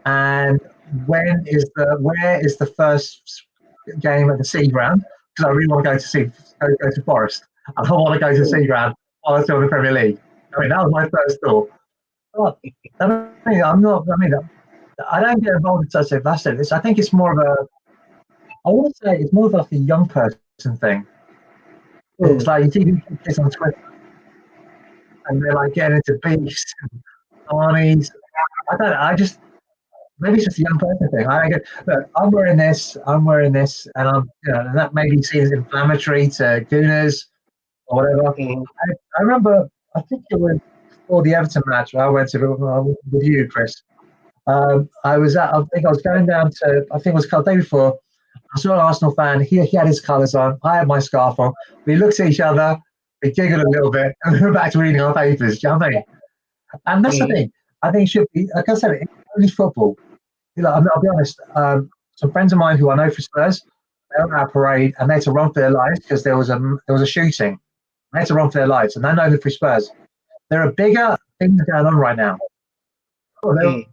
And where is the first game at the sea ground? Because I really want to go to Forest. I don't want to go to sea ground while I'm still in the Premier League. I mean, that was my first thought. But, I'm not. I mean, I don't get involved in such a that's it. I think it's more of a. I want to say it's more of like a young person thing. It's like you see kids on Twitter, and they're like getting into beefs and armies. I don't. I just maybe it's just a young person thing. I get look. I'm wearing this, and and that maybe seems inflammatory to Gooners or whatever. I remember. I think it was before the Everton match I went to with you, Chris. I think I was going down to. I think it was the day before. I saw an Arsenal fan. He had his colours on. I had my scarf on. We looked at each other. We giggled a little bit, and we went back to reading our papers. Do you know what I mean? And that's the thing. I think it should be. Like I said, it's only football. I'll be honest. Some friends of mine who I know for Spurs, they were at a parade and they had to run for their lives because there was a shooting. They had to run for their lives, and I know them for Spurs. There are bigger things going on right now. There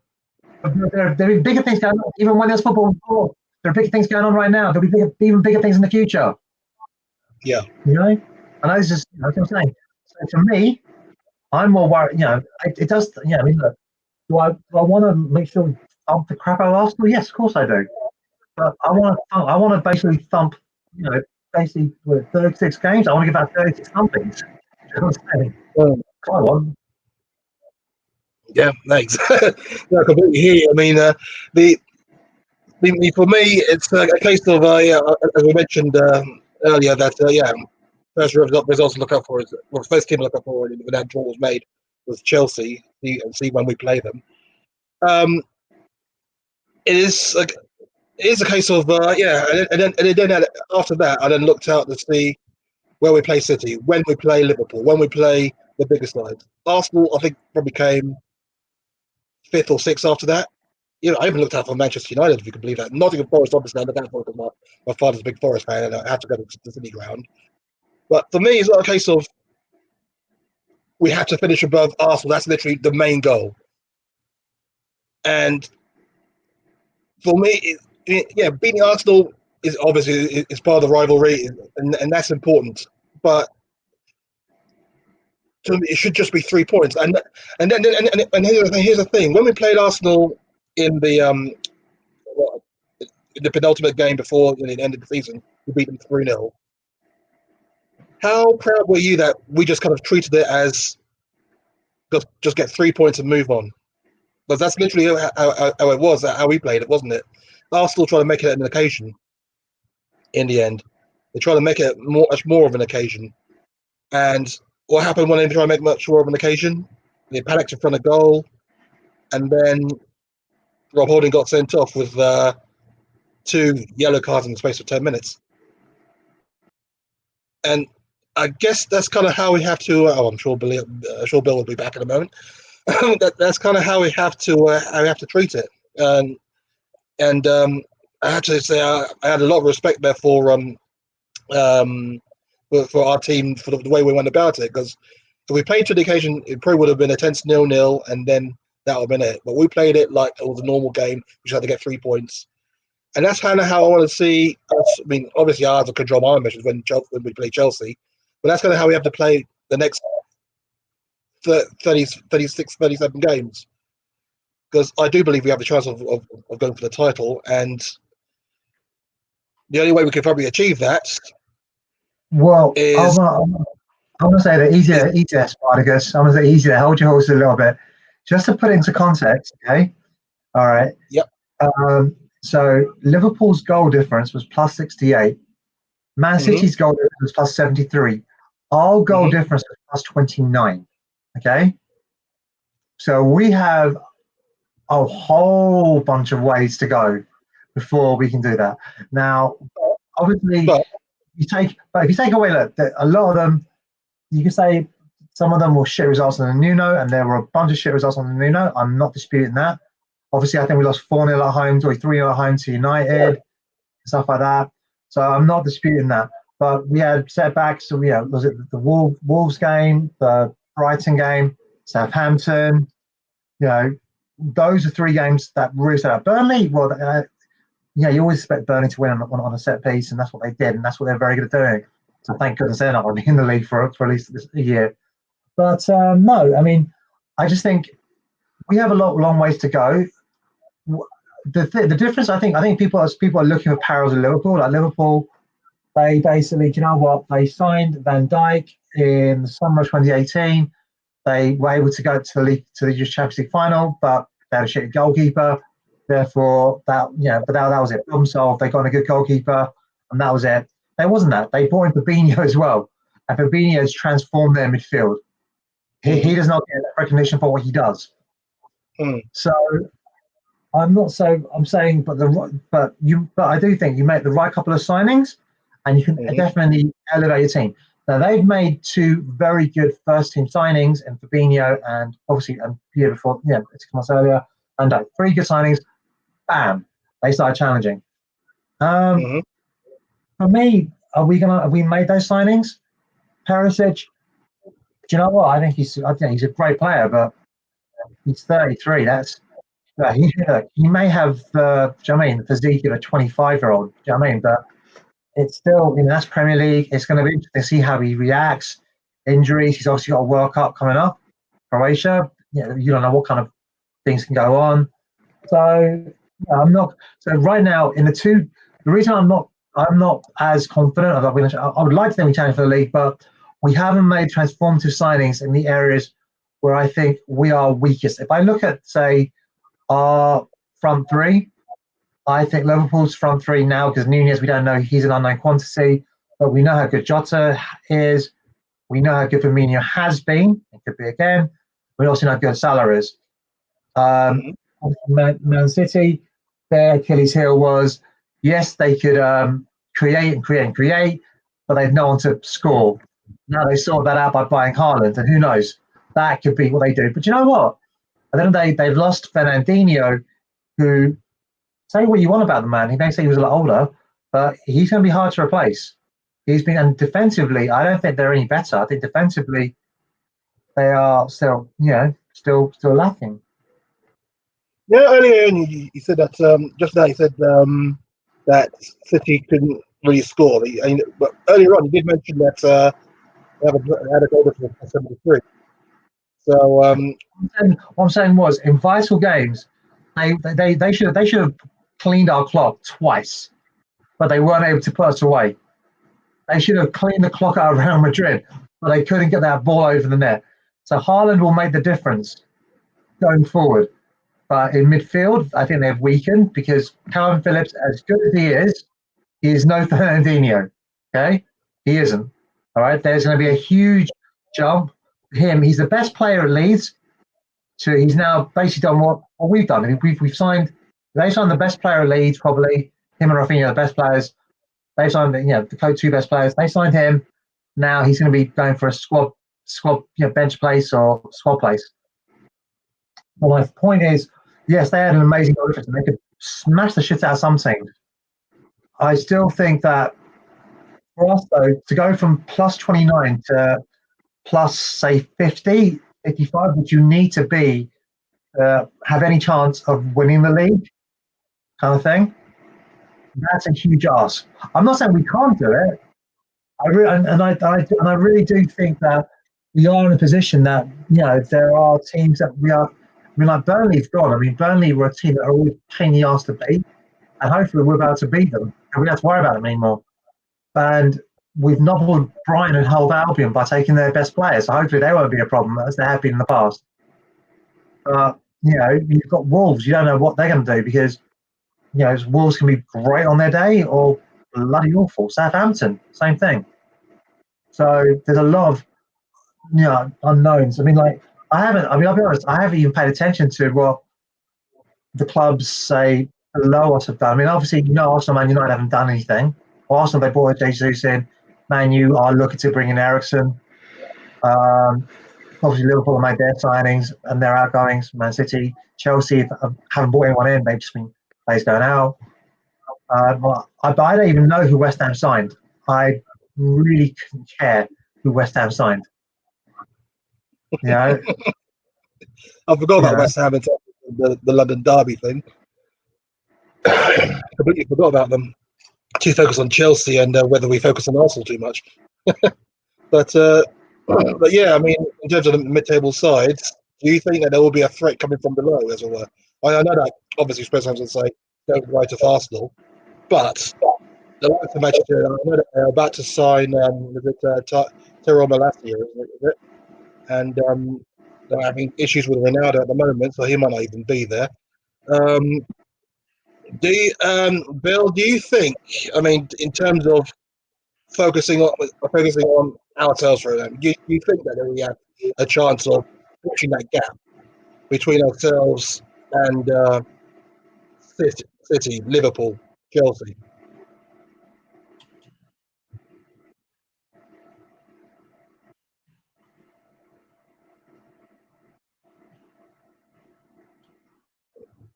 are bigger things going on. Even when there's football before, there are bigger things going on right now. There'll be even bigger things in the future. Yeah. You know? And that's just, what I'm saying. So for me, I'm more worried, it does, I mean, look, do I want to make sure we thump the crap out of Arsenal? Yes, of course I do. But I want to basically thump, basically with 36 games, I want to give out 36 thumpings. You know what I'm saying? Come on. Yeah, thanks. I completely hear you. I mean, for me, it's a case of, as we mentioned earlier, that, first results to look up for is, well, the first team to look up for when that draw was made was Chelsea, and see when we play them. It is a case of, and then after that, I then looked out to see where we play City, when we play Liverpool, when we play the bigger sides. Arsenal, I think, probably came 5th or 6th after that. I even looked out for Manchester United, if you can believe that. Nottingham Forest, obviously, under that point, because my father's a big Forest fan, and I had to go to the City ground. But for me, it's not a case of we have to finish above Arsenal. That's literally the main goal. And for me, beating Arsenal is obviously is part of the rivalry, and that's important. But to me, it should just be 3 points. And here's the thing: when we played Arsenal in the penultimate game before the end of the season, we beat them 3-0. How proud were you that we just kind of treated it as just get 3 points and move on? Because that's literally how it was, how we played it, wasn't it? Arsenal tried to make it an occasion. In the end, they tried to make it much more of an occasion. And what happened when they tried to make much more of an occasion? They panicked in front of goal, and then Rob Holding got sent off with 2 yellow cards in the space of 10 minutes. And I guess that's kind of how we have to. I'm sure Bill will be back in a moment. That's kind of how we have to treat it. And I have to say I had a lot of respect there for our team for the way we went about it. Because if we played to the occasion, it probably would have been a tense 0-0, and then that would have been it. But we played it like it was a normal game. We just had to get 3 points. And that's kind of how I want to see us. I mean, obviously, ours are control my missions when we play Chelsea. But that's kind of how we have to play the next 36, 37 games. Because I do believe we have the chance of going for the title. And the only way we could probably achieve that is... I'm going to say the easier, Spartacus. I'm going to say easier. Hold your horses a little bit. Just to put it into context, okay? All right. Yep. So Liverpool's goal difference was plus 68. Man City's goal difference was plus 73. Our goal difference was plus 29. Okay? So we have a whole bunch of ways to go before we can do that. Now, obviously, if you take away, look, a lot of them, you can say some of them were shit results on the Nuno, and there were a bunch of shit results on the Nuno. I'm not disputing that. Obviously, I think we lost 4-0 at home, or 3-0 at home to United, stuff like that. So I'm not disputing that. But we had setbacks. So, was it the Wolves game, the Brighton game, Southampton? those are 3 games that really stood out. Burnley, well, you always expect Burnley to win on a set piece, and that's what they did, and that's what they're very good at doing. So thank goodness they're not in the league for at least this year. But no, I mean, I just think we have a long ways to go. The difference, I think people are looking for parallels with Liverpool. Like Liverpool, they basically, do you know what? They signed Van Dijk in the summer of 2018. They were able to go to the Champions League final, but they had a shitty goalkeeper. Therefore, but that was it. Problem solved. They got a good goalkeeper, and that was it. There wasn't that. They brought in Fabinho as well, and Fabinho has transformed their midfield. He does not get recognition for what he does. So I'm saying, but I do think you make the right couple of signings, and you can definitely elevate your team. Now they've made 2 very good first team signings, and Fabinho, and obviously the year before, it's come us earlier, and 3 good signings. Bam, they started challenging. For me, have we made those signings? Perisic, do you know what? I think he's a great player, but he's 33. He may have the physique of a 25-year-old. Do you know what I mean? But it's still, that's Premier League. It's going to be interesting to see how he reacts. Injuries. He's obviously got a World Cup coming up. Croatia. You don't know what kind of things can go on. So I'm not. So right now, the reason I'm not as confident. I would like to think we challenge for the league, but we haven't made transformative signings in the areas where I think we are weakest. If I look at, say, our front 3, I think Liverpool's front 3 now, because Nunez, we don't know, he's an unknown quantity, but we know how good Jota is. We know how good Firmino has been. It could be again. We also know how good Salah is. Man City, their Achilles heel was, yes, they could create, but they've no one to score. Now they sort that out by buying Haaland, and who knows? That could be what they do. But you know what? At the end of the day, they've lost Fernandinho, who, say what you want about the man, he may say he was a lot older, but he's going to be hard to replace. And defensively, I don't think they're any better. I think defensively, they are still lacking. Yeah, earlier on you said that just now you said that City couldn't really score. But earlier on you did mention that they had a goal difference of 73. So what I'm saying was, in vital games, they should have cleaned our clock twice, but they weren't able to put us away. They should have cleaned the clock out of Real Madrid, but they couldn't get that ball over the net. So Haaland will make the difference going forward. But in midfield, I think they've weakened because Calvin Phillips, as good as he is no Fernandinho. Okay? He isn't. All right? There's going to be a huge jump for him. He's the best player at Leeds. So he's now basically done what we've done. I mean, they signed the best player at Leeds, probably. Him and Rafinha are the best players. They signed the 2 best players. They signed him. Now he's going to be going for a squad bench place or squad place. Well, my point is, yes, they had an amazing goal difference and they could smash the shit out of some teams. I still think that for us, though, to go from plus 29 to plus, say, 50, 55, which you need to be have any chance of winning the league, kind of thing, that's a huge ask. I'm not saying we can't do it. I really do think that we are in a position that there are teams that we are. I mean, like Burnley's gone. I mean, Burnley were a team that are always pain in the arse to beat, and hopefully we're about to beat them, and we don't have to worry about them anymore. And we've nobbled Brighton and Hove Albion by taking their best players, so hopefully they won't be a problem as they have been in the past. But you've got Wolves. You don't know what they're going to do because Wolves can be great on their day or bloody awful. Southampton, same thing. So there's a lot of unknowns. I mean, I'll be honest, I haven't even paid attention to what the clubs say below us have done. I mean, obviously, Arsenal, Man United haven't done anything. Arsenal, they brought Jesus in. Man U are looking to bring in Eriksen. Obviously, Liverpool have made their signings and their outgoings. Man City, Chelsea haven't brought anyone in. They've just been players going out. But I don't even know who West Ham signed. I really couldn't care who West Ham signed. I forgot about West Ham. the London Derby thing. Completely forgot about them. Too focused on Chelsea and whether we focus on Arsenal too much. But yeah, I mean, in terms of the mid-table sides, do you think that there will be a threat coming from below, as it were? I know that obviously Spurs fans will say don't write off Arsenal, but the likes of Manchester, I know that they're about to sign Tyrell Malacia, is it? And they're having issues with Ronaldo at the moment, so he might not even be there. Bill, do you think? I mean, in terms of focusing on ourselves for them, do you think that we have a chance of pushing that gap between ourselves and City, Liverpool, Chelsea?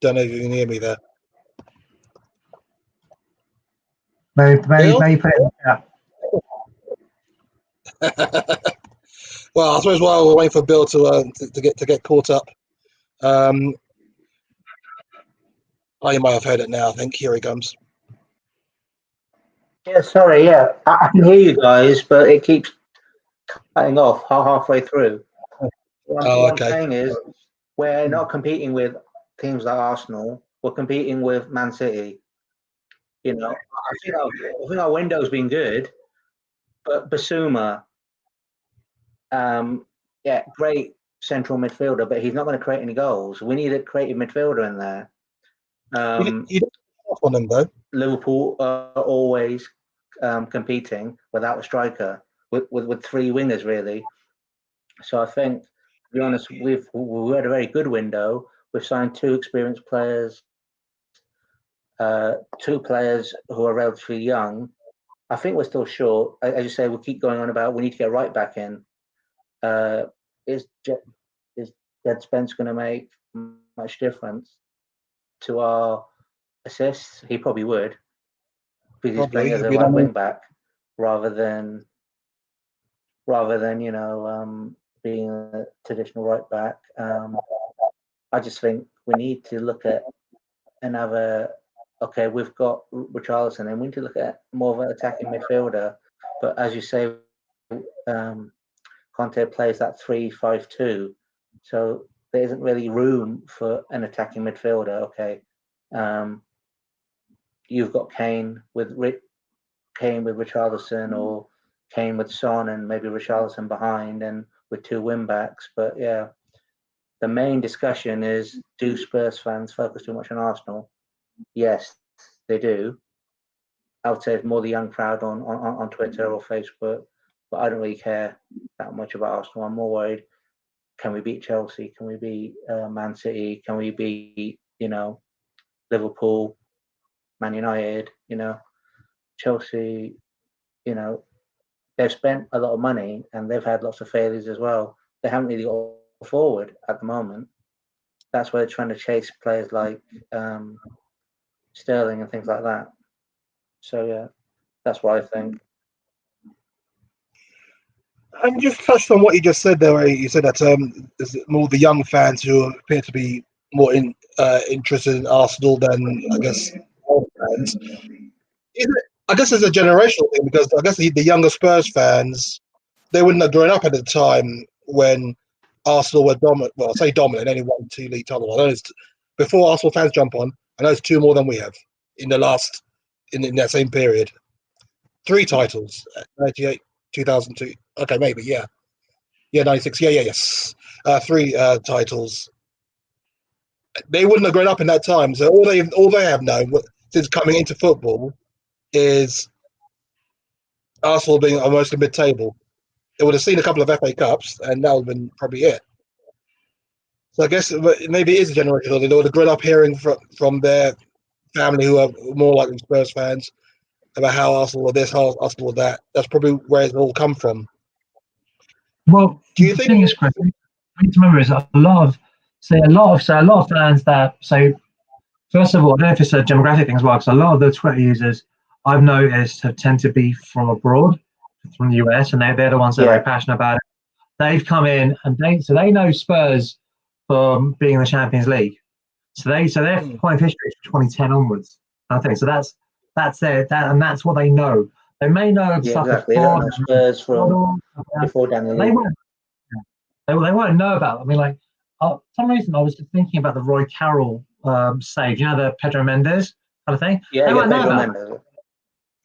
Don't know if you can hear me there, Maybe Bill. put it in the chat. Well, I suppose while we're waiting for Bill to get caught up, oh, you might have heard it now. I think here he comes. Yeah, sorry. Yeah, I can hear you guys, but it keeps cutting off halfway through. What I'm saying is, we're not competing with teams like Arsenal. We're competing with Man City. You know, I think our window's been good, but Basuma, yeah, great central midfielder, but he's not going to create any goals. We need a creative midfielder in there. You don't off on them though. Liverpool are always competing without a striker, with three wingers really. So I think, to be honest, we had a very good window. We've signed two experienced players, two players who are relatively young. I think we're still short. As you say, we'll keep going on about we need to get right back in. Is Jed Spence going to make much difference to our assists? He probably would, because he's playing as a right wing back rather than being a traditional right back. I just think we need to look at another. Okay, we've got Richarlison, and we need to look at more of an attacking midfielder. But as you say, Conte plays that 3-5-2, so there isn't really room for an attacking midfielder. Okay, you've got Kane with Richarlison, or Kane with Son, and maybe Richarlison behind, and with two wing backs. But yeah, the main discussion is: do Spurs fans focus too much on Arsenal? Yes, they do. I would say it's more the young crowd on Twitter or Facebook, but I don't really care that much about Arsenal. I'm more worried: can we beat Chelsea? Can we beat Man City? Can we beat Liverpool, Man United? Chelsea. They've spent a lot of money and they've had lots of failures as well. They haven't really got forward at the moment. That's why they're trying to chase players like Sterling and things like that. So yeah, that's what I think. And you just touched on what you just said there, where you said that there's more the young fans who appear to be more interested in Arsenal than, I guess, old fans. I guess it's a generational thing, because I guess the younger Spurs fans, they wouldn't have grown up at the time when Arsenal were dominant. Well, I say dominant, only 1-2 league titles. I know before Arsenal fans jump on, I know it's two more than we have in that same period. 3 titles, 98, 2002. Okay, maybe, yeah. Yeah, 96. Yeah, yes. 3 titles. They wouldn't have grown up in that time. So all they have known since coming into football is Arsenal being almost a mid-table. They would have seen a couple of FA Cups, and that would have been probably it. So I guess maybe it is a generational thing. They would have grown up hearing from their family, who are more likely Spurs fans, about how Arsenal are this, how Arsenal are that. That's probably where it's all come from. Well, the thing is, Chris, we need to remember is a lot of fans that first of all, I don't know if it's a demographic thing as well, because a lot of the Twitter users I've noticed tend to be from abroad, from the US, and they're the ones that are very passionate about it. They've come in and they know Spurs from being in the Champions League. So their point of history is 2010 onwards. I think so. That's and that's what they know. They may know of stuff exactly. They before. don't know Spurs from before Daniel They Levy. won't. They won't know about it. I mean, like, for some reason, I was just thinking about the Roy Carroll save. You know, the Pedro Mendes kind of thing. Yeah, They won't know Pedro about it. Mendes.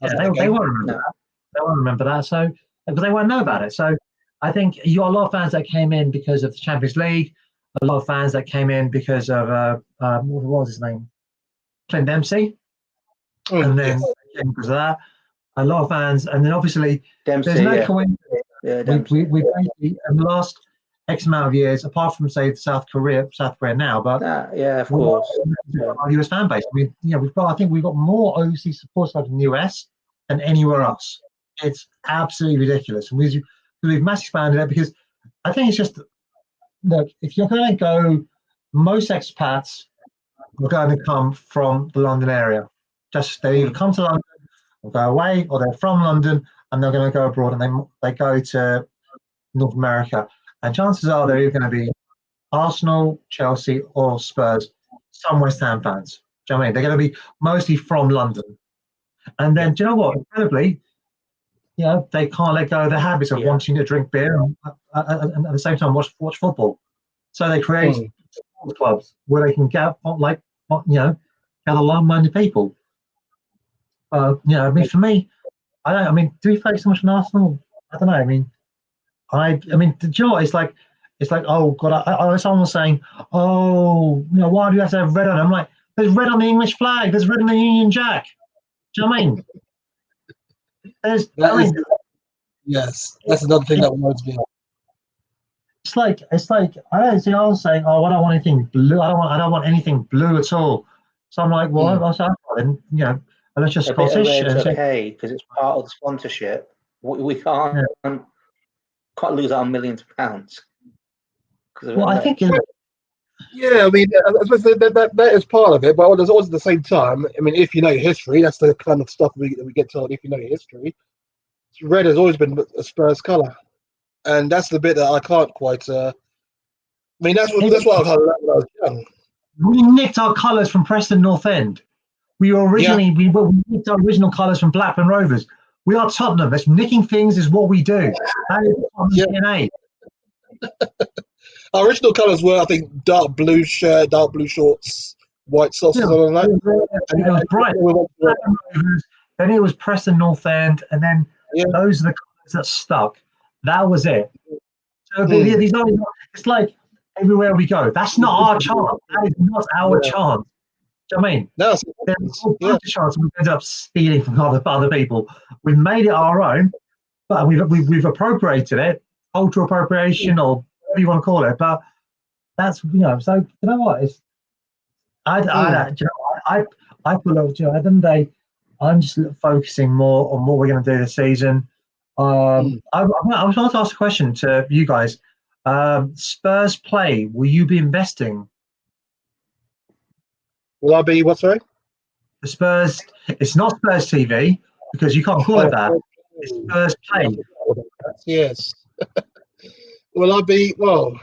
Yeah, they won't remember that. They won't remember that. So, because they won't know about it. So, I think you got a lot of fans that came in because of the Champions League. A lot of fans that came in because of what was his name, Clint Dempsey, and then because of that, a lot of fans, and then obviously Dempsey, there's no coincidence. Yeah, We basically in the last X amount of years, apart from say South Korea now, but yeah, of course. Our US fan base. I think we've got more overseas supporters in the US than anywhere else. It's absolutely ridiculous. And we've massively expanded it because I think it's just, look, if you're going to go, most expats are going to come from the London area. Just they either come to London or go away, or they're from London and they're going to go abroad, and they go to North America. And chances are they're either going to be Arsenal, Chelsea, or Spurs, some West Ham fans. Do you know what I mean? They're going to be mostly from London. And then, do you know what? Incredibly, they can't let go of their habits of wanting to drink beer and at the same time watch football. So they create sports clubs where they can gather like-minded people. I mean, for me, do we focus so much on Arsenal? I don't know. I mean, do you know what? It's like, oh God, someone was saying, oh, why do you have to have red on it? I'm like, there's red on the English flag. There's red on the Union Jack. Do you know what I mean? Yes, that's another thing that reminds me of. It's like I don't see. I was saying, oh, I don't want anything blue. I don't want anything blue at all. So I'm like, well, I said, and it's just Scottish. It's okay because it's part of the sponsorship. We can't lose our millions of pounds. Well, I think. Yeah, I mean, that is part of it, but there's always at the same time. I mean, if you know your history, that's the kind of stuff we get told. If you know your history, red has always been a Spurs colour, and that's the bit that I can't quite. I mean, that's what I kind of learned when I was young. We nicked our colours from Preston North End. We were originally we nicked our original colours from Blackburn Rovers. We are Tottenham. That's nicking things is what we do. That is DNA. Our original colours were, I think, dark blue shirt, dark blue shorts, white socks, and all that. And it was bright. Then it was Preston North End, and then those are the colours that stuck. That was it. So these are, it's like everywhere we go. That's not our chant. That is not our chant. Do you know what I mean? No, there's a bunch of chants we end up stealing from other people. We've made it our own, but we've appropriated it, cultural appropriation or whatever you want to call it. But that's So you know what? It's I feel like, at the end of the day, I'm just focusing more on what we're going to do this season. I was going to ask a question to you guys. Spurs play. Will you be investing? Will I be what? Sorry. The Spurs. It's not Spurs TV because you can't call it that. It's Spurs play. Yes. Will I be? Well,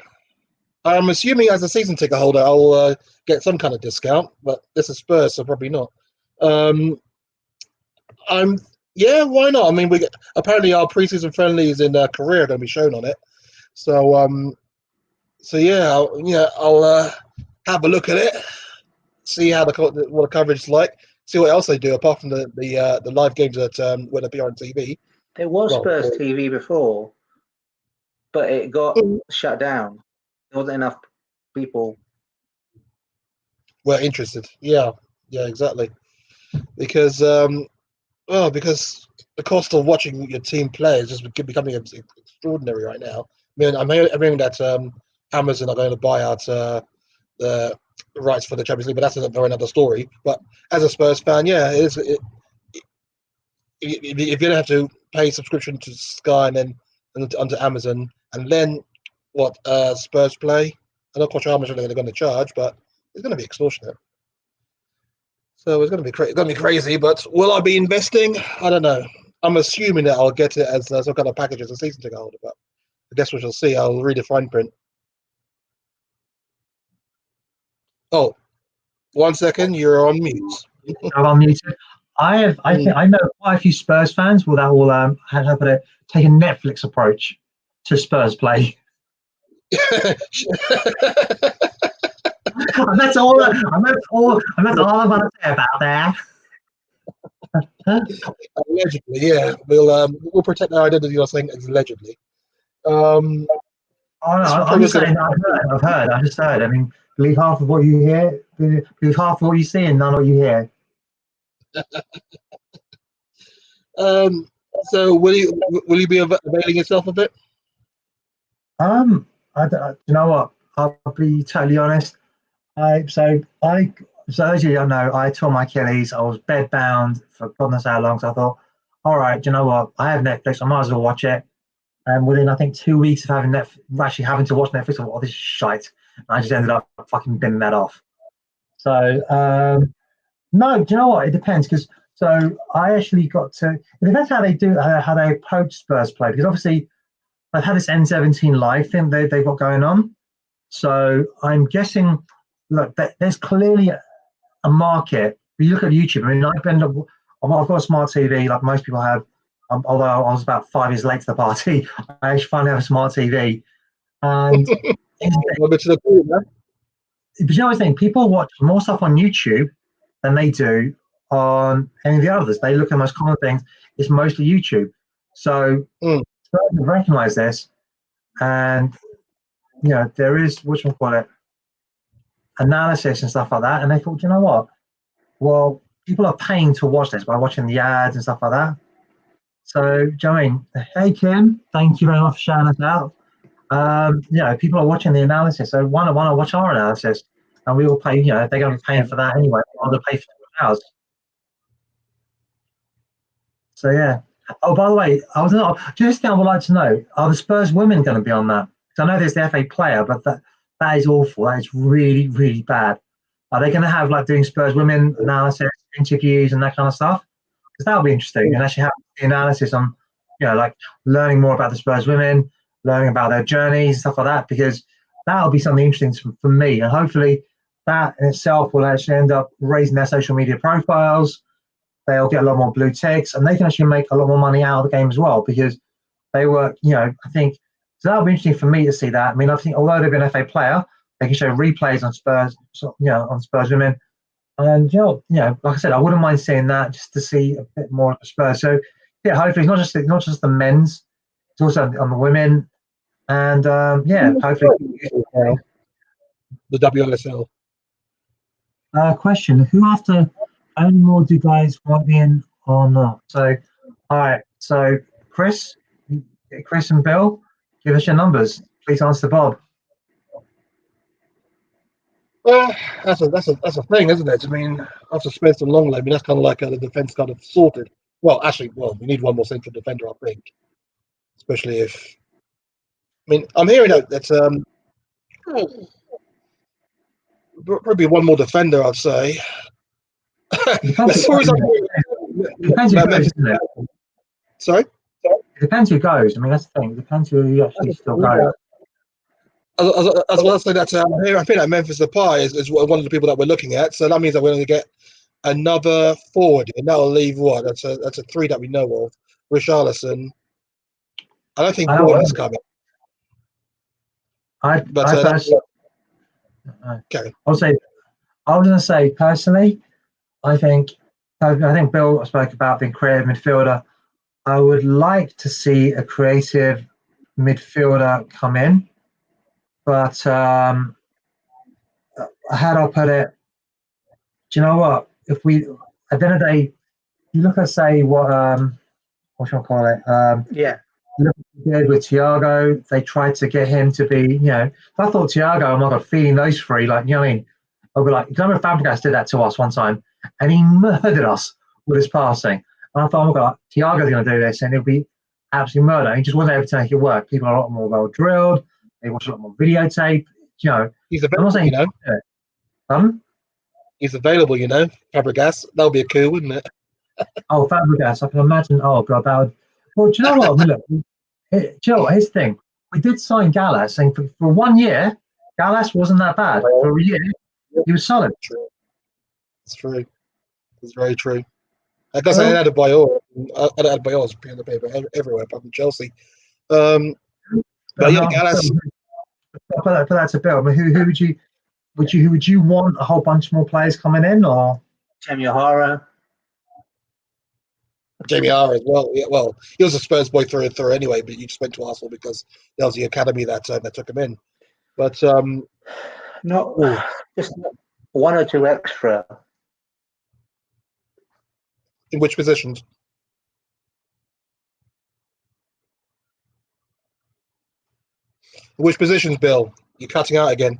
I'm assuming as a season ticket holder, I'll get some kind of discount. But this is Spurs, so probably not. Why not? I mean, apparently our preseason friendlies in Korea are going to be shown on it. So I'll have a look at it, see how what the coverage is like, see what else they do apart from the live games that would appear on TV. There was Spurs TV before, but it got shut down. There wasn't enough people were interested. Yeah, exactly. Because because the cost of watching your team play is just becoming extraordinary right now. I mean, I'm hearing that Amazon are going to buy out the rights for the Champions League, but that's another story. But as a Spurs fan, if you don't have to pay subscription to Sky and then onto Amazon, and then Spurs play, I'm not quite sure how much they're going to charge, but it's going to be extortionate. So it's going to be crazy. But will I be investing? I don't know. I'm assuming that I'll get it as some kind of package as a season ticket holder, but I guess we shall see. I'll read the fine print. Oh, 1 second, you're on mute. I'm unmuted. I think I know quite a few Spurs fans that will how to put it, take a Netflix approach to Spurs play. And that's all. And that's all I'm going to say about that. Allegedly, yeah. We'll protect our identity. I think allegedly. I'm just saying. I just heard. I mean, believe half of what you hear. Believe half of what you see, and none of what you hear. So will you be availing yourself of it? You know what? I'll be totally honest. So as you know, I tore my Achilles. I was bedbound for God knows how long. So I thought, all right, you know what? I have Netflix. I might as well watch it. And within I think 2 weeks of having actually having to watch Netflix, I thought, oh, this is shite. And I just ended up fucking binning that off. So no, do you know what? It depends because so I actually got to. It depends how they do how they approach Spurs play because obviously I've had this N17 live thing they've got going on. So I'm guessing, look, there's clearly a market. If you look at YouTube, I mean, I've got a smart TV like most people have. Although I was about 5 years late to the party, I actually finally have a smart TV. And but you know what I think? People watch more stuff on YouTube than they do on any of the others. They look at the most common things. It's mostly YouTube. So recognize this, and you know there is analysis and stuff like that. And they thought, you know what? Well, people are paying to watch this by watching the ads and stuff like that. So, do you know what I mean? Hey Kim, thank you very much for shouting us out. You know, people are watching the analysis, so why not watch our analysis? And we will pay. You know, they're going to be paying for that anyway. They'll pay for ours. So yeah. Oh, by the way, I would like to know: are the Spurs women going to be on that? Because I know there's the FA player, but that is awful. That is really, really bad. Are they going to have like doing Spurs women analysis, interviews, and that kind of stuff? Because that would be interesting, and actually have the analysis on, you know, like learning more about the Spurs women, learning about their journeys, and stuff like that. Because that will be something interesting for me, and hopefully that in itself will actually end up raising their social media profiles. They'll get a lot more blue ticks, and they can actually make a lot more money out of the game as well because they work. You know, I think so that'll be interesting for me to see that. I mean, I think although they've been an FA player, they can show replays on Spurs, on Spurs women, and you know, like I said, I wouldn't mind seeing that just to see a bit more of the Spurs. So yeah, hopefully it's not just the men's, it's also on the women, and hopefully the WLSL. Question: who after only more do guys want in or not? So, all right. So, Chris and Bill, give us your numbers. Please answer Bob. Well, that's a thing, isn't it? I mean, after Spence and Longley, I mean, that's kind of like the defense kind of sorted. Well, actually, we need one more central defender, I think. Especially if, I mean, I'm hearing that probably one more defender, I'd say. Depends who goes, isn't it? Sorry? It depends who goes. I mean, that's the thing. It depends who actually still goes. As well as saying that, I think that Memphis Depay is one of the people that we're looking at. So that means that we're going to get another forward, and that'll leave what? That's a three that we know of. Richarlison. I don't think Gordon's coming. I was going to say personally, I think Bill spoke about being creative midfielder. I would like to see a creative midfielder come in, but how do I put it? Do you know what? If we at the end of the day, you look at say what shall I call it? Look what they did with Thiago. They tried to get him to be, you know. I thought Thiago, oh my God, feeding those three, like, you know what I mean? I'll be like, remember Fabregas did that to us one time, and he murdered us with his passing. And I thought, oh my God, Thiago's going to do this, and it'll be absolute murder. He just wasn't able to make it work. People are a lot more well drilled. They watch a lot more videotape. You know, he's available, you know. He's available, you know. Fabregas, that'll be a coup, wouldn't it? Oh, Fabregas, I can imagine. Oh God, that would. Well, do you know what? I mean, look, do you know what? Here's the thing. We did sign Gallas, and for 1 year, Gallas wasn't that bad. For a year, he was solid. It's true. It's very true. I guess I added Bayor. I added Bayor's on the paper everywhere, apart from Chelsea. But yeah, Gallas. But that's a bit. I mean, who would you want a whole bunch more players coming in, or Jamie O'Hara? Jamie R as well. Yeah, well, he was a Spurs boy through and through anyway, but you just went to Arsenal because that was the academy that took him in. But no, just one or two extra. In which positions? In which positions, Bill? You're cutting out again.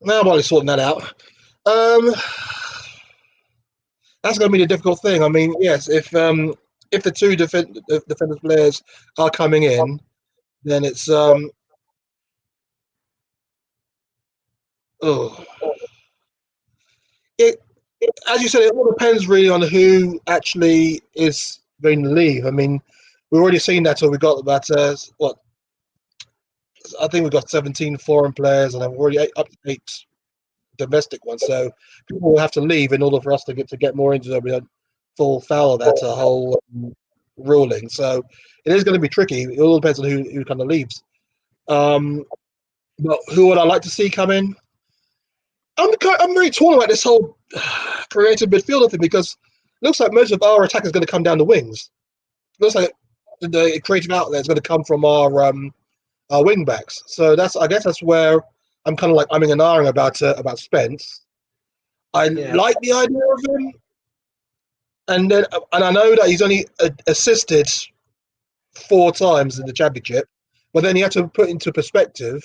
Now, while he's sorting that out, that's going to be the difficult thing. I mean, yes, if the two defenders players are coming in, then it's as you said, it all depends really on who actually is going to leave. I mean, we've already seen that. So we got about what? I think we've got 17 foreign players, and I've already up to 8 domestic ones. So people will have to leave in order for us to get more into the full foul of that whole ruling. So it is going to be tricky. It all depends on who kind of leaves. But who would I like to see come in? I'm very torn about this whole creative midfielder thing because it looks like most of our attack is going to come down the wings. It looks like the creative outlet is going to come from our wing backs. So I guess that's where I'm kind of like umming and ahhing about Spence. I like the idea of him, and I know that he's only assisted 4 times in the championship, but then you have to put into perspective.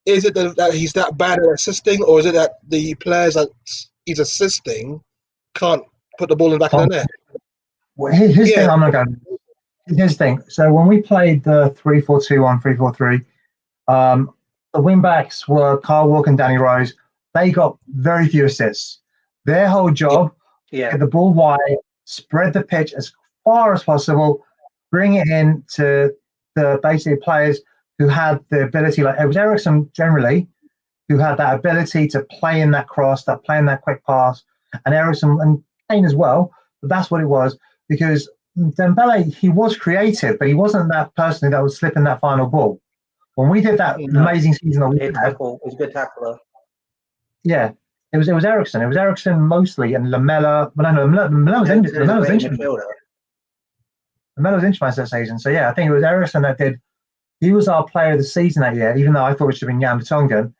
Is it that he's that bad at assisting, or is it that the players that he's assisting can't put the ball in the back of the net? Well, here's the thing. I'm not going. Here's the thing. So when we played the 3-4-2-1, 3-4-3, the wing backs were Kyle Walker and Danny Rose. They got very few assists. Their whole job: get the ball wide, spread the pitch as far as possible, bring it in to the basically players who had the ability, like it was Ericsson generally, who had that ability to play in that cross, that play in that quick pass, and Ericsson and Kane as well. But that's what it was, because Dembele, he was creative, but he wasn't that person that was slipping that final ball. When we did that amazing season, he's a good tackler. Yeah, it was Ericsson. It was Ericsson mostly, and Lamella. But no, Lamella was injured. Lamella was injured that season. So yeah, I think it was Ericsson that did. He was our player of the season that year, even though I thought it should have been Jan Vertonghen.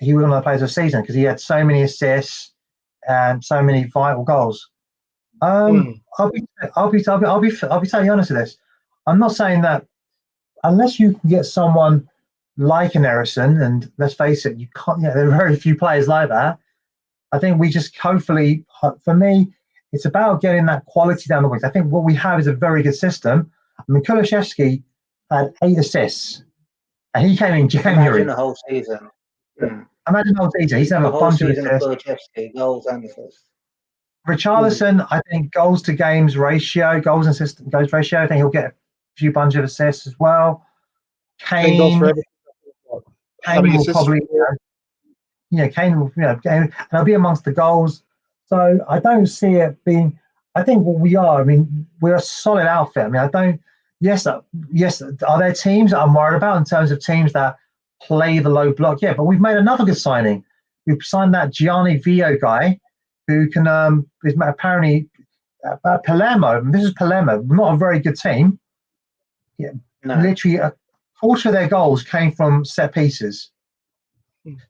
He was one of the players of the season because he had so many assists and so many vital goals. I'll be totally honest with this. I'm not saying that unless you can get someone like an Ericsson, and let's face it, you can't. There are very few players like that. I think we just hopefully, for me, it's about getting that quality down the wings. I think what we have is a very good system. I mean, Kulusevski had 8 assists, and he came in January. Imagine the whole season. Imagine the whole season. He's had a bunch of assists. Goals and assists. Richarlison, I think goals to games ratio, goals and assist goals ratio. I think he'll get a few bunch of assists as well. Kane will probably, Kane will, and he'll be amongst the goals. So I don't see it being. I think what we are. I mean, we're a solid outfit. I mean, I don't. Yes. Are there teams that I'm worried about in terms of teams that play the low block? Yeah, but we've made another good signing. We've signed that Gianni Vio guy, who can is apparently Palermo. This is Palermo, not a very good team. Yeah, literally a quarter of their goals came from set pieces.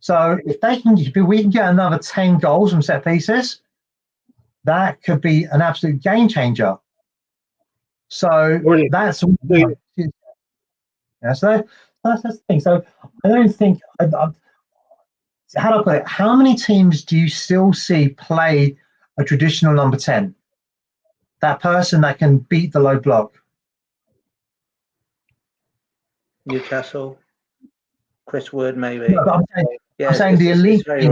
So if we can get another 10 goals from set pieces, that could be an absolute game changer. So that's so that's the thing. So I don't think. How do I put it? How many teams do you still see play a traditional number 10? That person that can beat the low block. Newcastle, Chris Wood, maybe. No, I'm saying the elite teams,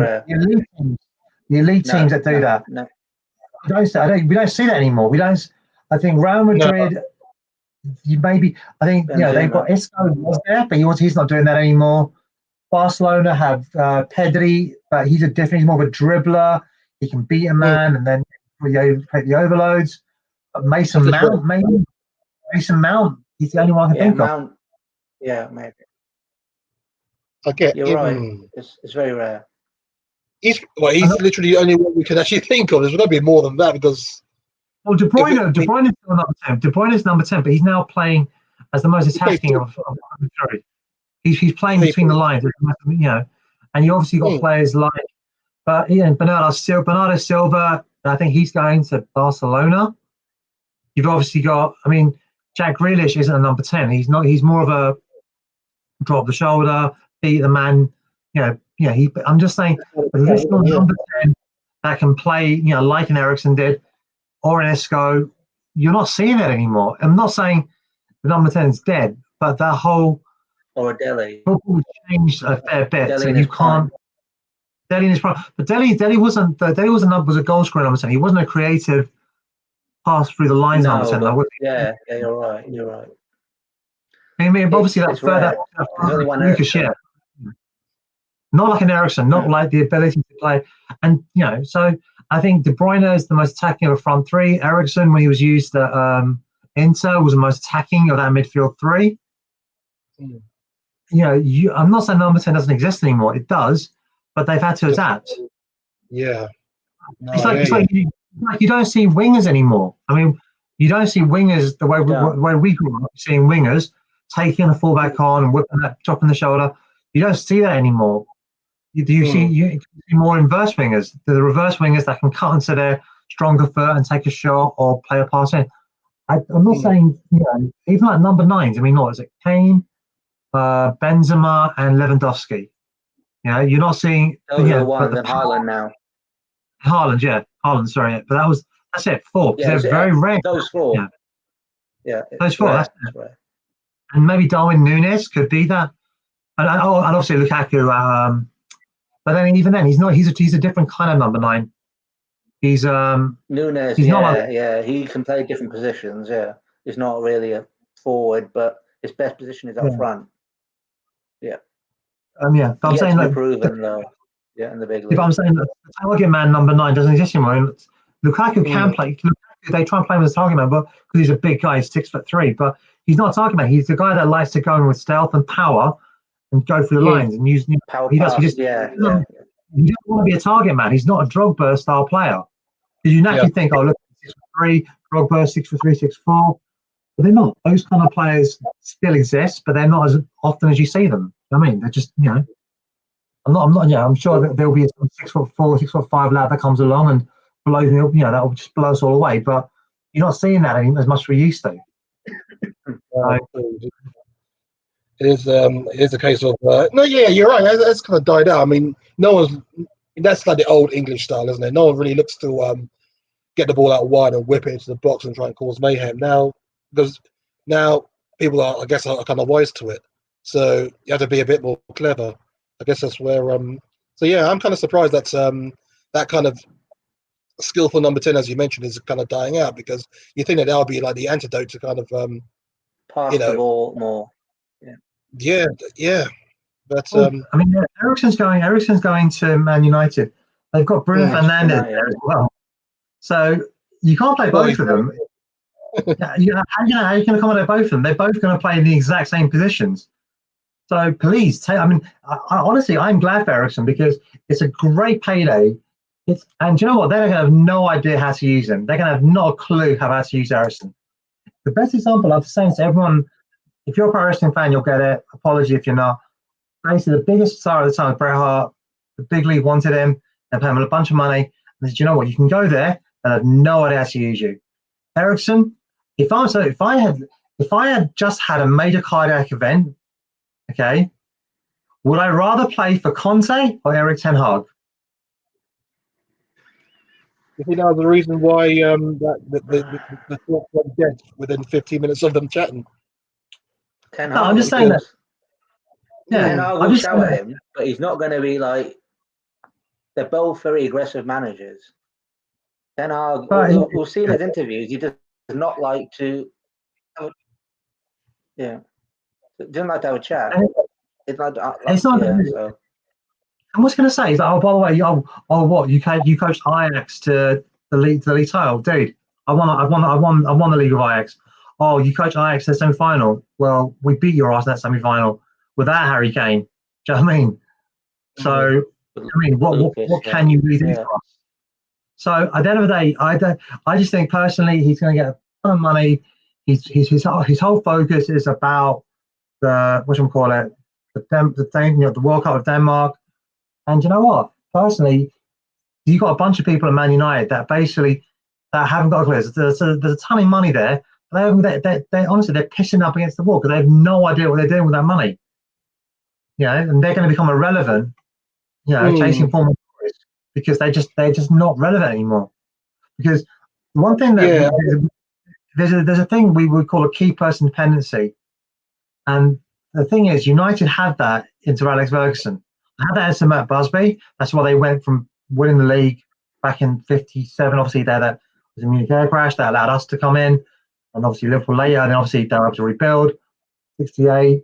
the elite teams that do that. No. We don't see that anymore. I think Real Madrid. you maybe I think they've got Benzema. Isco was there, but he's not doing that anymore. Barcelona have Pedri, but he's he's more of a dribbler. He can beat a man and then take the overloads. But Mason Mount, maybe Mason Mount, he's the only one I can think Mount. Yeah, maybe. I get You're right. It's very rare. He's literally the only one we can actually think of. There's got to be more than that because. Well, De Bruyne is still number 10. De Bruyne is number 10, but he's now playing as the most attacking of the three. He's playing between the lines, and you obviously got players like, Bernardo Silva. I think he's going to Barcelona. You've obviously got, Jack Grealish isn't a number 10. He's not. He's more of a drop the shoulder, beat the man. I'm just saying, a traditional number 10 that can play, like an Eriksen did, or an Isco. You're not seeing that anymore. I'm not saying the number 10 is dead, but that whole or a Dele football changed a fair bit, Dele so you can't. Dele in his prime, but Dele wasn't. Dele was a goal scorer number 10. He wasn't a creative pass through the lines number 10. Yeah, you're right. You're right. Obviously that's further. Lucas, not like an Eriksen, not like the ability to play, and so I think De Bruyne is the most attacking of the front three. Eriksen, when he was used at Inter, was the most attacking of that midfield three. I'm not saying number 10 doesn't exist anymore. It does, but they've had to adapt. Yeah. No, it's like you don't see wingers anymore. You don't see wingers the way we grew up seeing wingers taking the fullback on and whipping that, chopping the shoulder. You don't see that anymore. You see more inverse wingers. The reverse wingers that can cut into their stronger foot and take a shot or play a pass in. I'm not saying, even like number 9s. What is it? Kane, Benzema, and Lewandowski. You're not seeing. Those are the ones in Haaland now. Haaland, sorry. But that's it, 4. Because they're very rare. Those 4. Yeah. Those 4. That's rare. And maybe Darwin Núñez could be that. And obviously Lukaku. But then even then, he's not. He's a different kind of number 9. He's Núñez. He can play different positions. Yeah, he's not really a forward, but his best position is up front. Yeah. But I'm saying that proven in the big league. But I'm saying that the target man number 9 doesn't exist anymore. Lukaku can play. They try and play him as a target man, but because he's a big guy, he's 6'3", but he's not a target man. He's the guy that likes to go in with stealth and power and go through the lines and use power. He don't want to be a target man. He's not a Drogba style player. Because you naturally think, look, 6'3", Drogba 6'3", 6'4", but they're not. Those kind of players still exist, but they're not as often as you see them. They're just, I'm sure that there'll be a 6'4", 6'5" lad that comes along and blows me up. That will just blow us all away. But you're not seeing that as much as we used to. It is a case of you're right. That's kind of died out. No one's. That's like the old English style, isn't it? No one really looks to get the ball out wide and whip it into the box and try and cause mayhem now, because now people are kind of wise to it. So you have to be a bit more clever. I guess that's where. I'm kind of surprised that that kind of skillful number 10, as you mentioned, is kind of dying out, because you think that that'll be like the antidote to kind of pass the ball more. Yeah. But Eriksen's going to Man United. They've got Bruno Fernandes there as well. So you can't play both of them. How are you going to accommodate both of them? They're both going to play in the exact same positions. So please, honestly, I'm glad for Eriksen, because it's a great payday. And do you know what? They're going to have no idea how to use him. They're going to have no clue how to use Eriksen. The best example I've saying to everyone, if you're a pro wrestling fan, you'll get it. Apology if you're not. Basically, the biggest star at the time was Bret Hart. The big league wanted him. They paid him a bunch of money. And they said, you know what? You can go there and have no idea how to use you. Eriksen, if I had just had a major cardiac event, okay, would I rather play for Conte or Erik ten Hag? You think that was the reason why the talk went dead within 15 minutes of them chatting? No, I'm just saying that. Yeah, and I'll shout at him, but he's not going to be like. They're both very aggressive managers. Ten Hag, we'll see in his interviews, he does not like to. Yeah. Didn't like to have a chat. It's not. It's not. Yeah, so. And what's going to say is, oh, by the way, what you coached Ajax to the league title, dude. I won the league with Ajax. Oh, you coached Ajax to the semi-final. Well, we beat your ass in that semi-final without Harry Kane. Do you know what I mean? So, I mean, what can you really do for us? So at the end of the day, I just think personally he's going to get a ton of money. His whole focus is about the the World Cup of Denmark. And you know what? Personally, you've got a bunch of people at Man United that haven't got a clue. There's a ton of money there. They honestly, they're pissing up against the wall because they have no idea what they're doing with that money. You know, and they're going to become irrelevant. You know, chasing former stories because they're just not relevant anymore. Because one thing that there's a thing we would call a key person dependency, and the thing is, United had that into Alex Ferguson. Had that into Matt Busby. That's why they went from winning the league back in '57. Obviously, that was a Munich air crash that allowed us to come in, and obviously Liverpool later. And then obviously they were able to rebuild '68,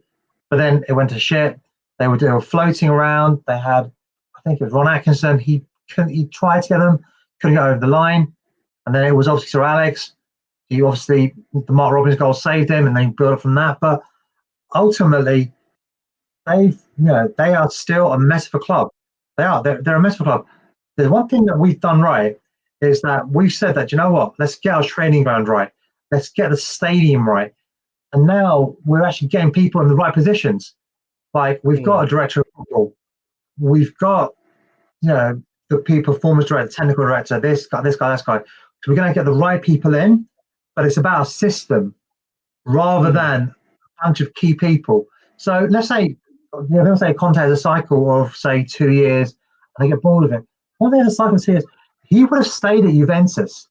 but then it went to shit. They were floating around. They had, I think it was Ron Atkinson. He tried to get them, couldn't get over the line, and then it was obviously Sir Alex. The Mark Robbins goal saved him, and then built up from that. But ultimately, they are still a mess of a club. They're a mess of a club. There's one thing that we've done right is that we've said that, you know what, let's get our training ground right. Let's get the stadium right. And now we're actually getting people in the right positions. Like we've got a director of football. We've got, the performance director, technical director, this guy, that guy. So we're going to get the right people in, but it's about a system rather than a bunch of key people. So let's say, they'll say Conte has a cycle of, say, 2 years, and they get bored of it. One thing has a cycle of 2 years, he would have stayed at Juventus.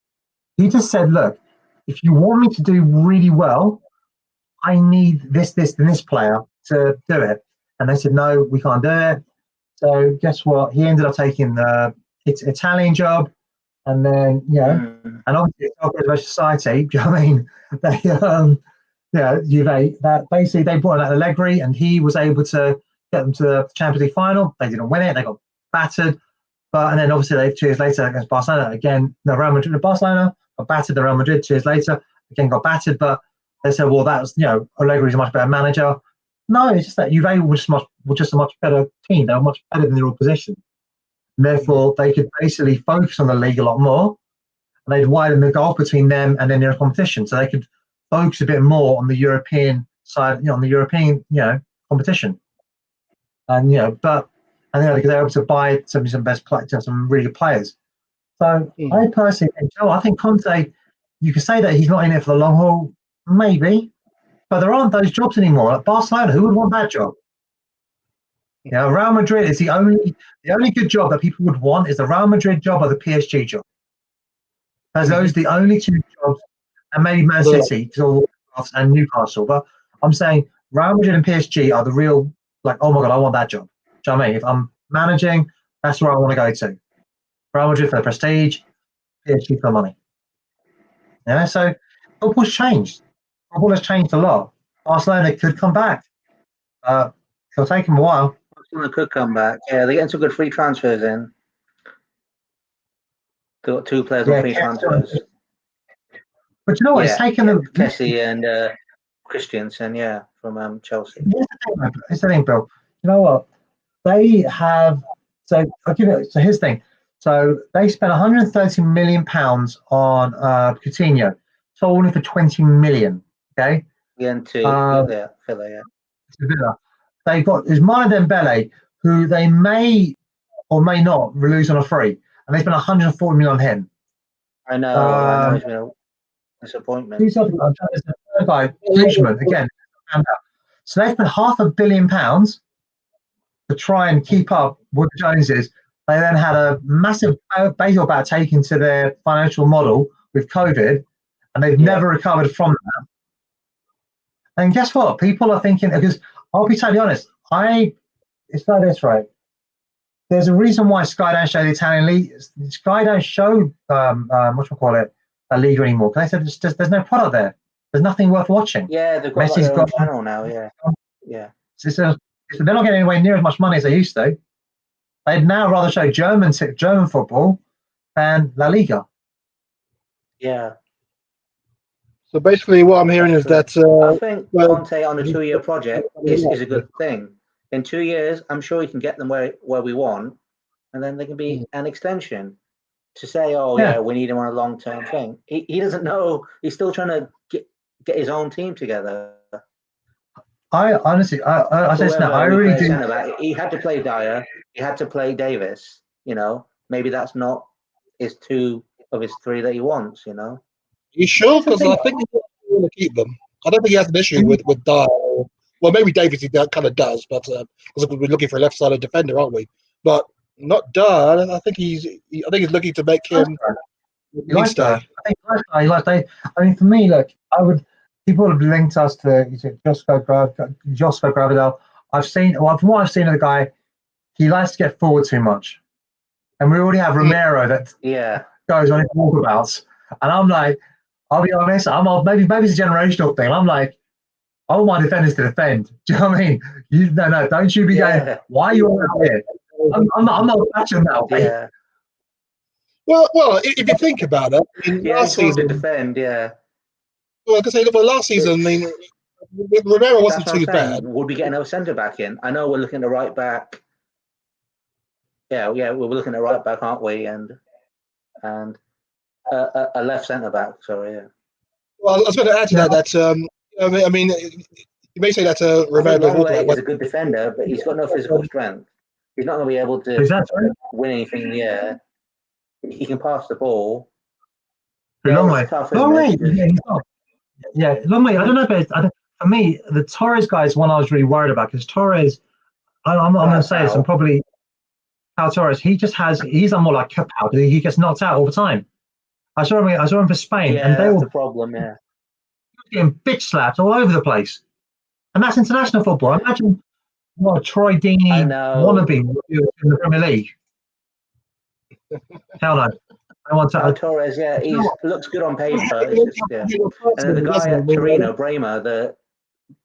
He just said, look, if you want me to do really well, I need this, and this player to do it. And they said, no, we can't do it. So guess what? He ended up taking the Italian job, and then, and obviously it's not society. Do you know what I mean? Juve, that basically they brought in Allegri, and he was able to get them to the Champions League final. They didn't win it; they got battered. And then obviously 2 years later against Barcelona, again, the Real Madrid and Barcelona got battered. The Real Madrid 2 years later again got battered. But they said, well, that was Allegri's a much better manager. No, it's just that Juve were just a much better team. They were much better than their opposition. And therefore, they could basically focus on the league a lot more, and they'd widen the gulf between them and then their competition, so they could focus a bit more on the European side, on the European, competition. And because they're able to buy some best players, some really good players. So I personally think, I think Conte, you could say that he's not in it for the long haul, maybe, but there aren't those jobs anymore. Like Barcelona, who would want that job? Real Madrid is the only good job that people would want is the Real Madrid job or the PSG job. As those are the only two jobs, and maybe Man City and Newcastle. But I'm saying Real Madrid and PSG are the real, like, oh my God, I want that job. Do you know what I mean? If I'm managing, that's where I want to go to. Real Madrid for the prestige, PSG for the money. So football's changed. Football has changed a lot. Barcelona could come back. It'll take them a while. Barcelona could come back. Yeah, they're getting some good free transfers in. They got 2 players on free transfers. But you know what? It's taken them. Chrissie and Christiansen, from Chelsea. Here's the thing, Bill. You know what? They have. So I'll give it. So here's the thing. So they spent £130 million on Coutinho, sold him for 20 million. Okay. Villa. They got Ousmane Dembele, who they may or may not lose on a free, and they spent 140 million on him. I know it's been a disappointment. There's a third guy, Griezmann, again. So they spent £500 million to try and keep up with the Joneses. They then had a massive baseball bat taken to their financial model with COVID, and they've never recovered from that. And guess what? People are thinking, because I'll be totally honest, it's like this, right? There's a reason why Sky don't show the Italian league. Sky don't show a league anymore. Because they said there's no product there. there's nothing worth watching. Yeah, they've got like Messi's their own got channel now. Yeah, yeah. They're not getting anywhere near as much money as they used to. They'd now rather show German football than La Liga. Yeah. So basically, what I'm hearing is that I think Conte on a 2-year project is a good thing. In 2 years, I'm sure he can get them where we want, and then they can be an extension. To say, oh yeah, we need him on a long-term thing. He doesn't know. He's still trying to get his own team together. I honestly, I say now, I really do. He had to play Dyer. He had to play Davis. Maybe that's not his 2 of his 3 that he wants. You sure? Because I think he's going to keep them. I don't think he has an issue with Dyer. Well, maybe Davis he kind of does, but because we're looking for a left-sided defender, aren't we? But not Dyer. I think he's looking to make him. He likes Dyer. I think I mean, for me, look, people have linked us to Josko Gravidel. From what I've seen of the guy, he likes to get forward too much, and we already have Romero that goes on his walkabouts, and I'm like, I'll be honest, maybe it's a generational thing. I'm like, I want my defenders to defend. Do you know what I mean? No, don't you be going, why are you all out here? I'm not catching that way. Yeah. Well, if you think about it, last season to defend, Well, I can say, last season, I mean, Romero wasn't too bad. Would we get another centre back in? I know we're looking at right back. Yeah, we're looking at right back, aren't we? And a left centre back. Sorry, yeah. Well, I was going to add to that. I mean, you may say that Romero is a good defender, but he's got no physical strength. He's not going to be able to win anything. Yeah, he can pass the ball. Long way. Yeah, long way. I don't know if for me, the Torres guy is one I was really worried about because Torres, I'm going to say this, and probably Pau Torres, he's more like Capel because he gets knocked out all the time. I saw him for Spain, and they were the problem. Yeah, getting bitch slapped all over the place, and that's international football. Imagine what Troy Deeney wannabe in the Premier League. Hell no. Torres, he looks good on paper. It's just, and then the guy at Torino, Bremer, the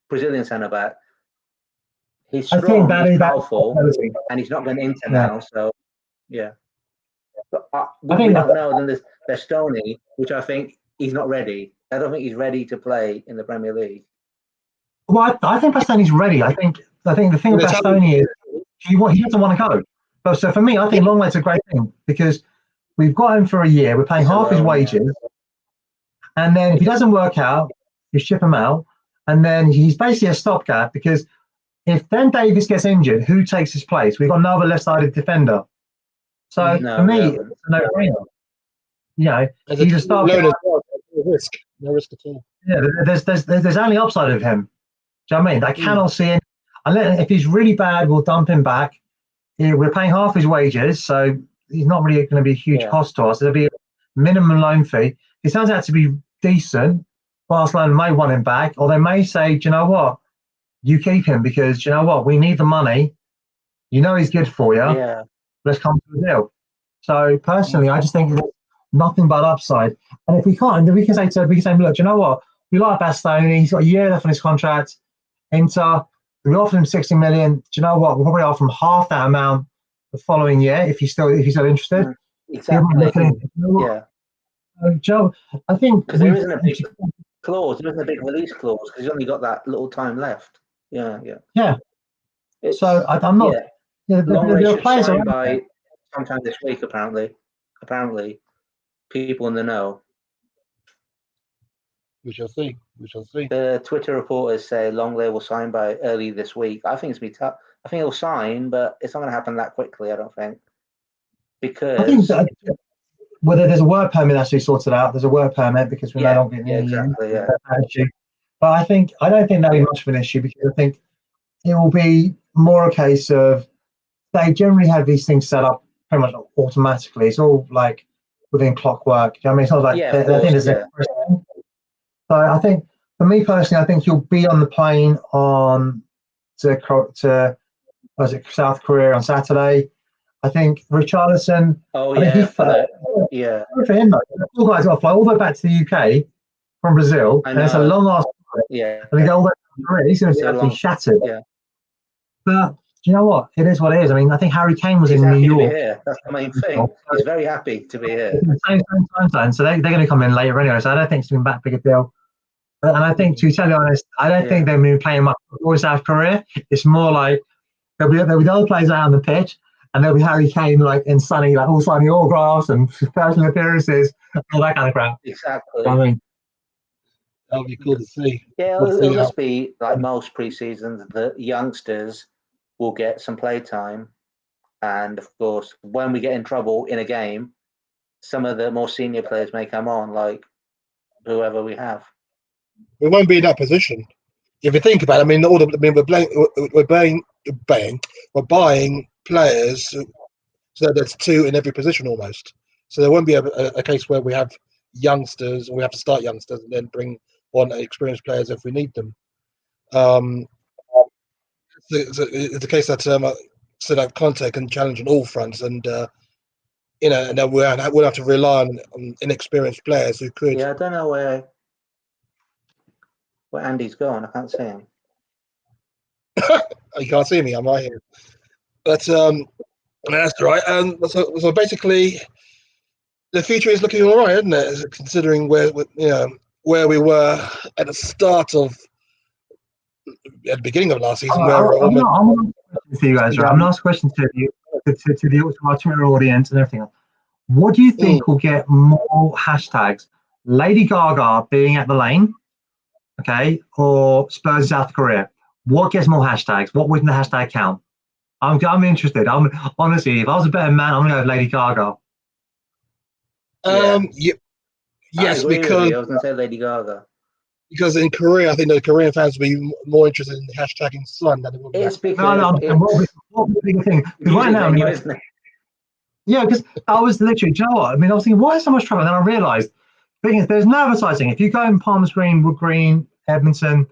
Brazilian centre back, he's strong, he's powerful, and he's not going into now. So, yeah. But we don't know. Then there's Stoney, which I think he's not ready. I don't think he's ready to play in the Premier League. Well, I think Bastoni's ready. I think the thing with Bastoni is he doesn't want to go. But so for me, I think Longlay's a great thing because we've got him for a year. We're paying half his wages. And then if he doesn't work out, you ship him out. And then he's basically a stopgap because if then Davis gets injured, who takes his place? We've got another left-sided defender. So for me, it's a no-brainer. He's a stopgap. No risk at all. Yeah, there's only upside of him. Do you know what I mean? I cannot see him. If he's really bad, we'll dump him back. We're paying half his wages, so he's not really going to be a huge cost to us. There'll be a minimum loan fee. If it turns out to be decent, Barcelona may want him back, or they may say, do you know what? You keep him because, do you know what? We need the money. You know he's good for you. Yeah. Let's come to a deal. So personally, I just think there's nothing but upside. And if we can't, then we can say, look, do you know what? We like Bastoni. He's got a year left on his contract. Inter, we offered him 60 million. Do you know what? We'll probably offer him half that amount the following year if he's still interested. Exactly. Joe, I think because there isn't a big clause. There isn't a big release clause because he's only got that little time left. Yeah. So I'm not. There are players signed by sometime this week. Apparently, people in the know. We shall see. The Twitter reporters say Longley will sign by early this week. I think it's going to be tough. I think he'll sign, but it's not going to happen that quickly, I don't think. Because I think whether there's a work permit actually sorted out, there's a work permit because we're not getting that issue. But I don't think that'll be much of an issue because I think it will be more a case of they generally have these things set up pretty much automatically. It's all like within clockwork. I mean, it's not like So I think, for me personally, I think you'll be on the plane to South Korea on Saturday. I think Richarlison. For him, all guys got to fly all the way back to the UK from Brazil, I and it's a know. long ass. Yeah. And they go all the way to Korea. He's going to be So absolutely long. shattered. Yeah. But do you know what? It is what it is. I mean, I think Harry Kane was He's in New happy to be York. here. That's the main thing. He's very happy to be here. It's in the same time zone, so they're going to come in later anyway. So I don't think it's been that big a deal. And I think, to tell you honest, I don't think they've been playing much for South Korea. It's more like there'll be other players out on the pitch, and there'll be Harry Kane like in sunny, like all signing autographs and personal appearances, all that kind of crap. Exactly. I mean, That'll be cool to see. Yeah, We'll see it'll how- just be like most pre-seasons. The youngsters will get some play time, and of course, when we get in trouble in a game, some of the more senior players may come on, like whoever we have. We won't be in that position. If you think about it, I mean, we're buying players, so there's two in every position almost. So there won't be a case where we have youngsters, or we have to start youngsters and then bring on experienced players if we need them. It's a case that so that Conte can challenge on all fronts, and and then we'll have to rely on inexperienced players who could. Yeah, I don't know where Andy's gone. I can't see him. You can't see me. I'm right here. But that's right. So basically, the future is looking all right, isn't it? Considering where we were at the start of at the beginning of last season. I'm going to ask a question to you guys, right? I'm going to ask a question to our Twitter audience and everything else. What do you think will get more hashtags? Lady Gaga being at the Lane, okay, or Spurs South Korea? What gets more hashtags? What wouldn't the hashtag count? I'm interested. Honestly, if I was a better man, I'm gonna go with Lady Gaga. Yes, because I was gonna say Lady Gaga. Because in Korea, I think the Korean fans will be more interested in hashtagging Sun than it will be. It's because what would be the thing? Because right now, yeah, because I was literally, do you know what? I mean, I was thinking, why is so much trouble? And then I realised, there's no advertising. If you go in Palmer's Green, Wood Green, Edmonton,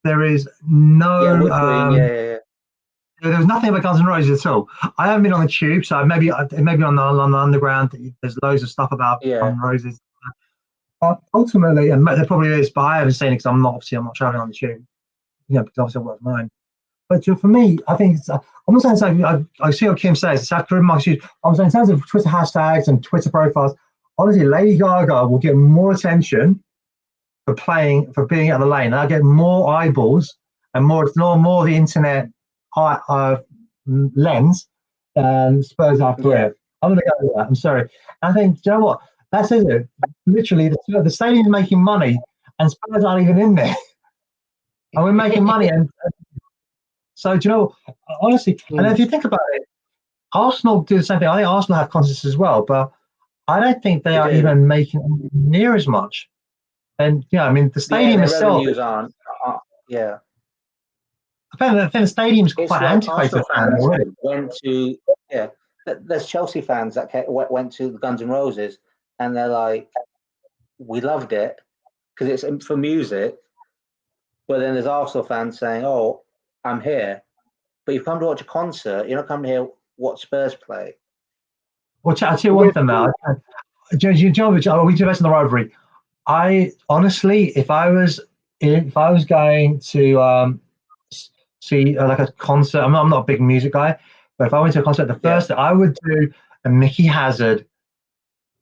there is no. There was nothing about Guns N' Roses at all. I haven't been on the tube, so maybe on the underground. There's loads of stuff about Guns N' Roses. Ultimately, and there probably is, but I haven't seen it because I'm not traveling on the tube. Because obviously I work from home. But for me, I think I'm not saying something. I see what Kim says. South Korean market huge. I'm saying in terms of Twitter hashtags and Twitter profiles. Honestly, Lady Gaga will get more attention for being at the Lane. I'll get more eyeballs and more the internet lens than Spurs South Korea. I'm going to go with that. I'm sorry. I think, do you know what? That's it. Literally, the stadium's making money, and Spurs aren't even in there. And we're making money, and so do you know? Honestly, and if you think about it, Arsenal do the same thing. I think Arsenal have contests as well, but I don't think they are even making near as much. And I mean, the stadium itself. Aren't. I think the stadium's quite antiquated. Went to There's Chelsea fans that went to the Guns N' Roses, and they're like, we loved it because it's for music. But then there's Arsenal fans saying, "Oh, I'm here," but you've come to watch a concert. You're not coming to hear what Spurs play. Well, I'll tell you one thing, Mel. We do mention the rivalry. I honestly, if I was going to see like a concert, I'm not a big music guy, but if I went to a concert, the first thing I would do a Mickey Hazard.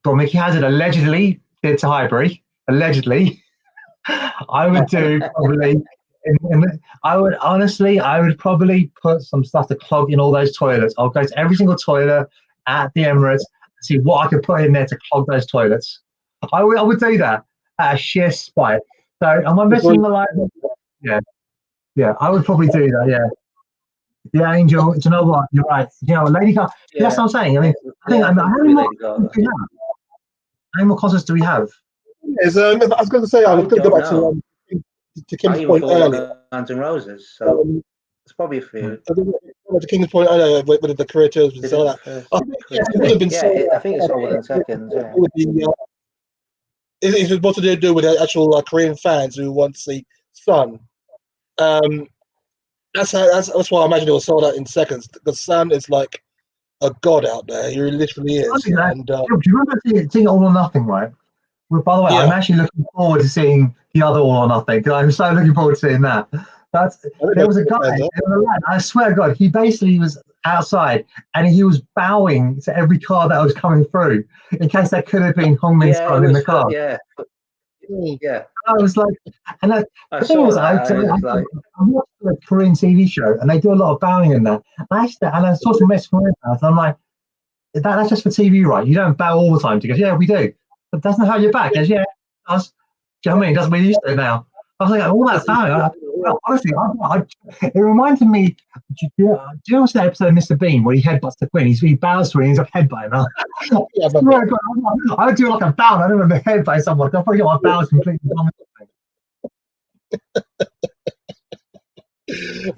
Well, Mickey Hazard allegedly did to Highbury. Allegedly, I would do probably. I would probably put some stuff to clog in all those toilets. I'll go to every single toilet at the Emirates and see what I could put in there to clog those toilets. I would do that at a sheer spite. So am I missing the line? Yeah, I would probably do that. Yeah, the Angel. Do you know what? You're right. Lady Gaga. That's what I'm saying. I mean, how many more concerts do we have? Yes, I was going to say I was going to go back to Kim's point earlier. Guns N' Roses, so it's probably a few. To King's point earlier, with the career tours and so that. I think it's over in seconds. It's what to do with the actual Korean fans who want to see Sun. That's why I imagine it was sold out in seconds. The Sun is like a god out there. He literally is. Do you remember seeing All or Nothing, right? Well, by the way, I'm Yeah. actually looking forward to seeing the other All or Nothing. 'Cause I'm so looking forward to seeing that. There was a guy, there was a lad, I swear to God, he basically was outside and he was bowing to every car that was coming through in case there could have been Hong Min Yeah, it Son in the was. car. Yeah. I was like, and I the thing saw is, I that. And it was like, watched a Korean TV show and they do a lot of bowing in that. And I saw some mess from it, and I'm like, that's just for TV, right? You don't bow all the time. He goes, yeah, we do. But that's not how you're back. He goes, yeah, it does. Do you know what I mean? It doesn't we used to now. I was like, all that bowing. Honestly, it reminded me. Do you watch that episode of Mr. Bean where he headbutts the Queen? He bows to her and he's like headbutting her. Yeah, I would do like a bow. I don't remember headbutting someone. I'll probably get my bows completely wrong.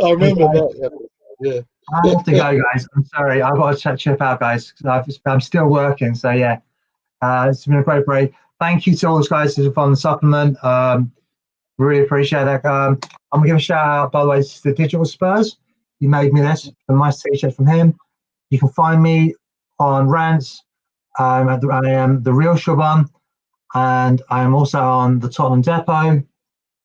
I remember that. Yeah. I have to go, guys. I'm sorry. I've got to chip out, guys. I'm still working. So yeah, it's been a great break. Thank you to all those guys who've on the supplement. Really appreciate that. I'm gonna give a shout out, by the way, to the Digital Spurs. He made me this, a nice t-shirt from him. You can find me on Rantz. I am the real Shubes, and I am also on the Tottenham Depot.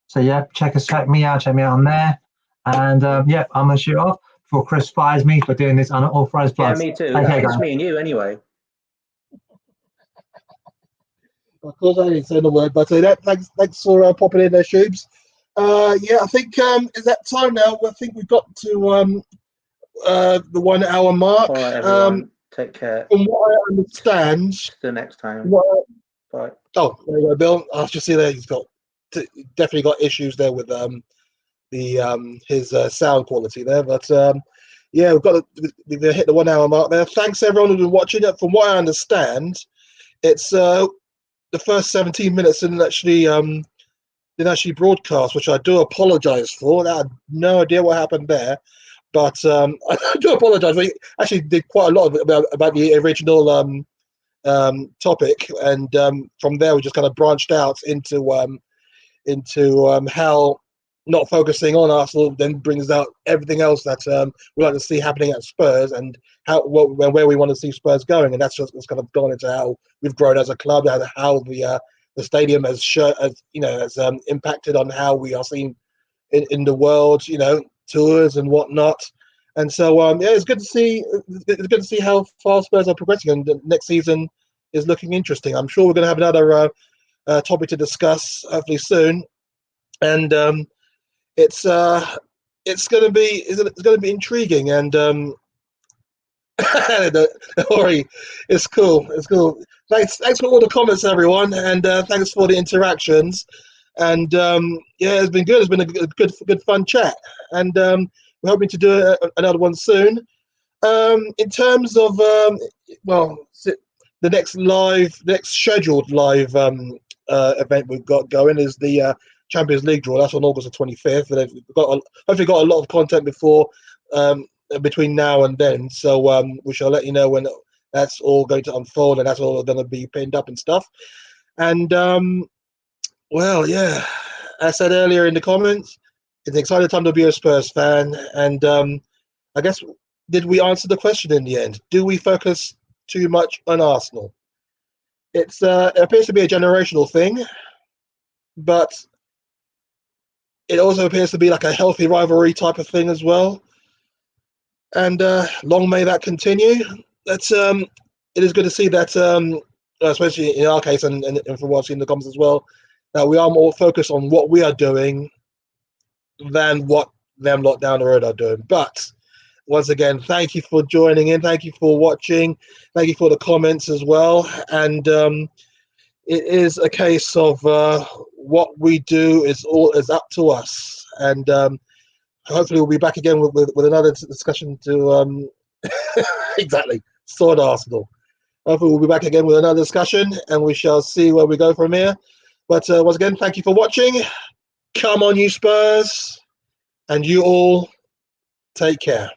So yeah, check me out on there. And yeah, I'm gonna shoot off before Chris fires me for doing this unauthorized yeah, plugs. me too. Okay, It's guys. me and you anyway. Of course, I didn't say the word, but thanks for popping in there, Shubes. Yeah, I think it's that time now. I think we've got to the 1 hour mark. All right, everyone. Take care. From what I understand, See you next time. Bye. Oh, there you go, Bill. I just see there he's got definitely got issues there with his sound quality there, but yeah, we've hit the 1 hour mark there. Thanks everyone who's been watching it. From what I understand, it's the first 17 minutes didn't actually broadcast, which I do apologize for. I had no idea what happened there, but I do apologize. We actually did quite a lot about the original topic, and from there we just kind of branched out into how not focusing on Arsenal then brings out everything else that we like to see happening at Spurs, and where we want to see Spurs going, and that's just kind of gone into how we've grown as a club, how the stadium has impacted on how we are seen in the world, tours and whatnot. And so yeah, it's good to see how far Spurs are progressing, and the next season is looking interesting. I'm sure we're going to have another topic to discuss hopefully soon, and it's going to be intriguing, and don't worry, it's cool. Thanks for all the comments, everyone, and thanks for the interactions. And yeah, it's been good. It's been a good fun chat, and we're hoping to do another one soon. In terms of the next scheduled live event we've got going is the Champions League draw. That's on August the 25th. And hopefully got a lot of content between now and then. So we shall let you know when that's all going to unfold, and that's all going to be pinned up and stuff. And well, yeah, as I said earlier in the comments, it's an exciting time to be a Spurs fan. And I guess, did we answer the question in the end? Do we focus too much on Arsenal? It appears to be a generational thing, but it also appears to be like a healthy rivalry type of thing as well. And long may that continue. It is good to see that, especially in our case, and from what I've seen in the comments as well, that we are more focused on what we are doing than what them lot down the road are doing. But once again, thank you for joining in. Thank you for watching. Thank you for the comments as well. And it is a case of what we do is up to us. And hopefully we'll be back again with another discussion to exactly sort Arsenal. Hopefully we'll be back again with another discussion, and we shall see where we go from here. But once again, thank you for watching. Come on, you Spurs, and you all take care.